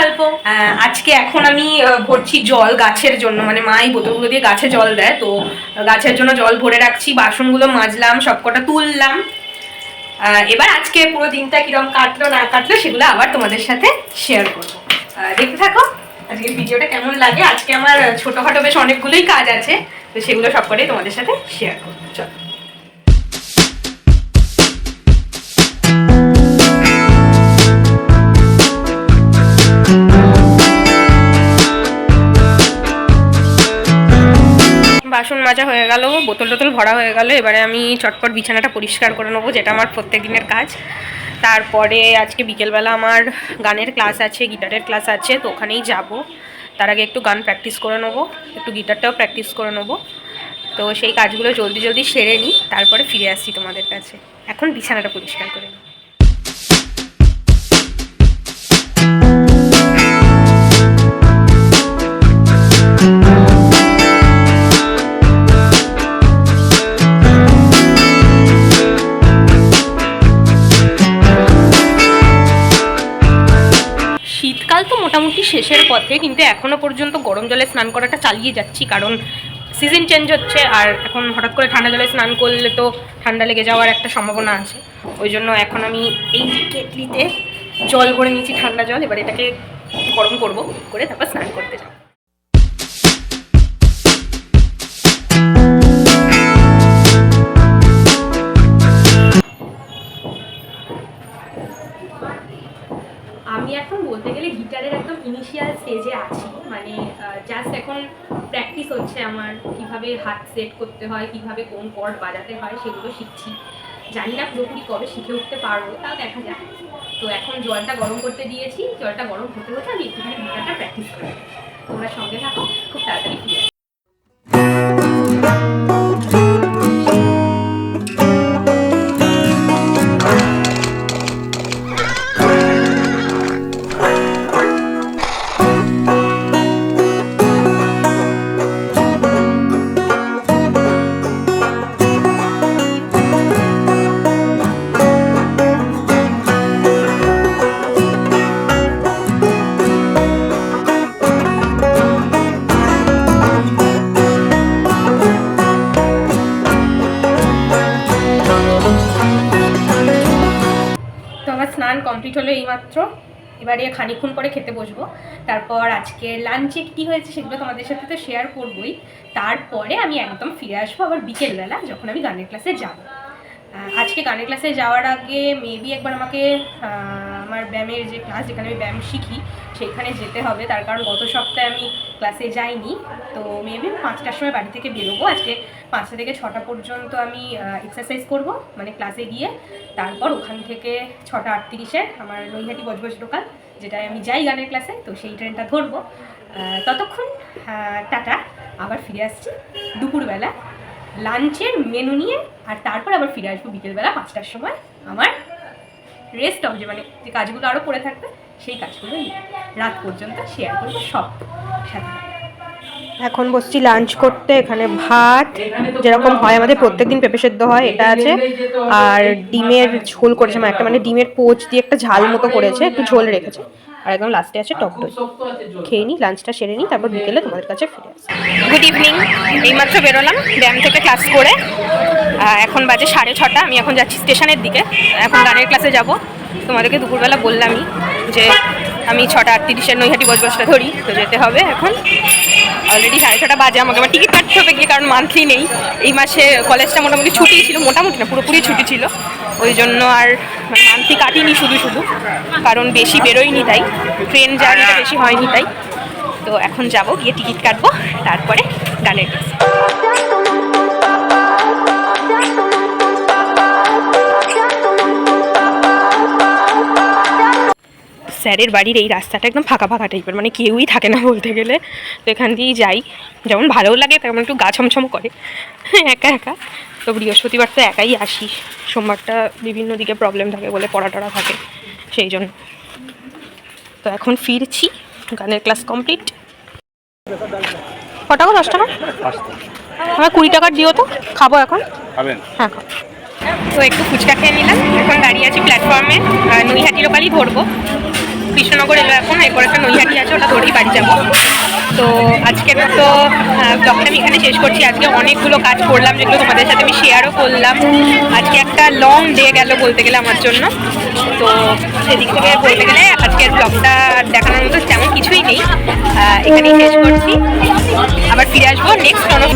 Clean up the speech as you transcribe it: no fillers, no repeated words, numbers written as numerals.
গল্প। আজকে এখন আমি ভরছি জল গাছের জন্য, মানে মা এই বোতলগুলো দিয়ে গাছে জল দেয়, তো গাছের জন্য জল ভরে রাখছি। বাসনগুলো মাজলাম, সবকটা তুললাম। এবার আজকে পুরো দিনটা কিরকম কাটলো না কাটলো সেগুলো আবার তোমাদের সাথে শেয়ার করবো। দেখতে থাকো আজকের ভিডিওটা কেমন লাগে। আজকে আমার ছোটখাটো বেশ অনেকগুলোই কাজ আছে, তো সেগুলো সবকটাই তোমাদের সাথে শেয়ার করবো। চলো। বাসন মাজা হয়ে গেল, বোতল টোতল ভরা হয়ে গেল। এবারে আমি চটপট বিছানাটা পরিষ্কার করে নেবো, যেটা আমার প্রত্যেক দিনের কাজ। তারপরে আজকে বিকেলবেলা আমার গানের ক্লাস আছে, গিটারের ক্লাস আছে, তো ওখানেই যাব। তার আগে একটু গান প্র্যাকটিস করে নেবো, একটু গিটারটাও প্র্যাকটিস করে নেবো। তো সেই কাজগুলো জলদি জলদি সেরে নিই, তারপরে ফিরে আসছি তোমাদের কাছে। এখন বিছানাটা পরিষ্কার করে নিই। শীতকাল তো মোটামুটি শেষের পথে, কিন্তু এখনও পর্যন্ত গরম জলে স্নান করাটা চালিয়ে যাচ্ছি, কারণ সিজন চেঞ্জ হচ্ছে। আর এখন হঠাৎ করে ঠান্ডা জলে স্নান করলে তো ঠান্ডা লেগে যাওয়ার একটা সম্ভাবনা আছে। ওই জন্য এখন আমি এই কেটলিতে জল ভরে নিয়েছি, ঠান্ডা জল। এবার এটাকে গরম করবো করে তারপর স্নান করতে যাবো। আমি এখন বলতে গেলে গিটারের একদম ইনিশিয়াল স্টেজে আছি, মানে জাস্ট এখন প্র্যাকটিস হচ্ছে আমার, কিভাবে হাত সেট করতে হয়, কিভাবে কোন কর্ড বাজাতে হয় সেগুলো শিখছি। জানি না পুরোপুরি কবে শিখে উঠতে পারবো, তাও দেখা যাক। তো এখন জলটা গরম করতে দিয়েছি, জলটা গরম হতে হতে আমি একটুখানি গিটারটা প্র্যাকটিস করি। তোমরা সঙ্গে থাকো, খুব তাড়াতাড়ি ফিরে আসি। স্নান কমপ্লিট হলো এইমাত্র, এবারে খানিকক্ষণ পরে খেতে বসবো। তারপর আজকে লাঞ্চে কী হয়েছে সেগুলো তোমাদের সাথে তো শেয়ার করবোই। তারপরে আমি একদম ফিরে আসবো আবার বিকেলবেলা, যখন আমি গানের ক্লাসে যাব। আজকে গানের ক্লাসে যাওয়ার আগে মেবি একবার আমাকে আমার ব্যায়ামের যে ক্লাস, যেখানে আমি ব্যায়াম শিখি, সেইখানে যেতে হবে। তার কারণ গত সপ্তাহে আমি ক্লাসে যাইনি, তো মেবি 5টার সময় বাড়ি থেকে বেরোবো। আজকে 5টা থেকে 6টা পর্যন্ত আমি এক্সারসাইজ করব, মানে ক্লাসে গিয়ে। তারপর ওখান থেকে 6টা 38-এ আমার নৈহাটি বজবজ লোকাল, যেটায় আমি যাই গানের ক্লাসে, তো সেই ট্রেনটা ধরবো। ততক্ষণ টাটা, আবার ফিরে আসছি দুপুরবেলা লাঞ্চের মেনু নিয়ে। আর তারপর আবার ফিরে আসবো বিকেলবেলা 5টার সময় আমার রেস্ট অফ, মানে যে কাজগুলো আরও পড়ে থাকবে সেই কাজগুলো নিয়ে রাত পর্যন্ত শেয়ার করবো সব সাথে। এখন বসছি লাঞ্চ করতে। এখানে ভাত যেরকম হয় আমাদের প্রত্যেকদিন, পেঁপে সেদ্ধ হয়, এটা আছে। আর ডিমের ঝোল করেছে মা একটা, মানে ডিমের পোচ দিয়ে একটা ঝাল মতো করেছে, একটু ঝোল রেখেছে। আর একদম লাস্টে আছে টক দই। খেয়ে নিই, লাঞ্চটা সেরে নিই, তারপর বিকেলে তোমাদের কাছে ফিরে আসি। গুড ইভিনিং, এইমাত্র বেরোলাম ব্যায়াম থেকে ক্লাস করে। এখন বাজে 6:30। আমি এখন যাচ্ছি স্টেশনের দিকে, এখন গানের ক্লাসে যাব। তোমাদেরকে দুপুরবেলা বললামই যে আমি 6টা 38-এর নৈহাটি বজবজটা ধরি, তো যেতে হবে। এখন অলরেডি 6:30 বাজে, আমাকে আবার টিকিট কাটতে হবে গিয়ে, কারণ মান্থলি নেই। এই মাসে কলেজটা মোটামুটি ছুটি ছিল, মোটামুটি না পুরোপুরি ছুটি ছিল, ওই জন্য আর মান্থলি কাটিনি শুধু শুধু, কারণ বেশি বেরোয়নি, তাই ট্রেন জার্নিটা বেশি হয়নি তাই। তো এখন যাব, গিয়ে টিকিট কাটবো, তারপরে গানের ক্লাস। স্যারের বাড়ির এই রাস্তাটা একদম ফাঁকা ফাঁকা টাইপের, মানে কেউই থাকে না বলতে গেলে। তো এখান দিয়েই যাই, যেমন ভালোও লাগে তেমন একটু গা ছমছম করে একা একা। তো বৃহস্পতিবার তো একাই আসি, সোমবারটা বিভিন্ন দিকে প্রবলেম থাকে বলে, পড়া টড়া থাকে, সেই জন্য। তো এখন ফিরছি, গানের ক্লাস কমপ্লিট। ক টাকা? 10 টাকা? আমার 20 টাকার দিও তো, খাবো এখন। হ্যাঁ খাবো। তো একটু ফুচকা খেয়ে নিলাম, এখন দাঁড়িয়ে আছি প্ল্যাটফর্মে, নৈহাটি লোকালই ধরবো। কৃষ্ণনগর এলো এখন, এরপর একটা নৈহাটি আছে, ওটা ধরেই বাড়ি যাবো। তো আজকের মতো ব্লগটা আমি এখানে শেষ করছি। আজকে অনেকগুলো কাজ করলাম যেগুলো তোমাদের সাথে আমি শেয়ারও করলাম। আজকে একটা লং ডে গেল বলতে গেলে আমার জন্য। তো সেদিক থেকে বলতে গেলে আজকের ব্লগটা দেখানোর মতো তেমন কিছুই নেই, এখানেই শেষ করছি। আবার ফিরে আসবো নেক্সট কোনো